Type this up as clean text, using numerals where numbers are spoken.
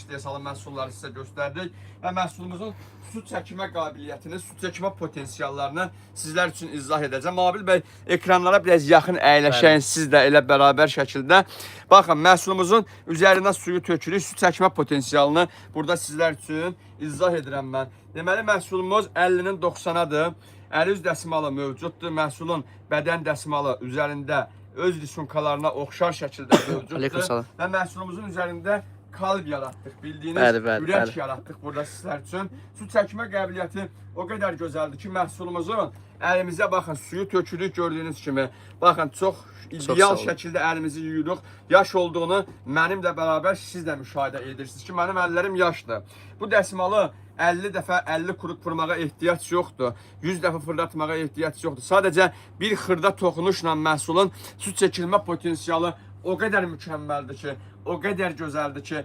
istehsalı məhsulları sizə göstərdik və məhsulumuzun su çəkmə qabiliyyətini, su çəkmə potensiallarını sizlər üçün izah edəcəm. Nabil bəy, ekranlara biraz yaxın əyləşəyin siz də elə bərabər şəkildə. Baxın, məhsulumuzun üzərinə suyu tökülür, su çəkmə potensialını burada sizlər üçün izah edirəm mən. Deməli, məhsulumuz 50-nin 90-adır. 53 desimalı mövcuddur. Məhsulun bədən desimalı üzərində öz risunkalarına oxşar şəkildə mövcuddur. Və məhsulumuzun üzərində kalb yaratdıq. Bildiyiniz ürək yaratdıq burada sizlər üçün. Su çəkmə qabiliyyəti o qədər gözəldir ki, məhsulumuzun əlimizə baxın, suyu tökülük gördüyünüz kimi. Baxın, çox ideal şəkildə əlimizi yuyuruq. Yaş olduğunu mənimlə bərabər siz də müşahidə edirsiniz ki, mənim əllərim yaşdır. Bu desimalı 50 dəfə 50 kuruq vurmağa ehtiyac yoxdur. 100 dəfə fırlatmağa ehtiyac yoxdur. Sadəcə bir xırda toxunuşla məhsulun su çəkilmə potensialı o qədər mükəmməldir ki, o qədər gözəldir ki,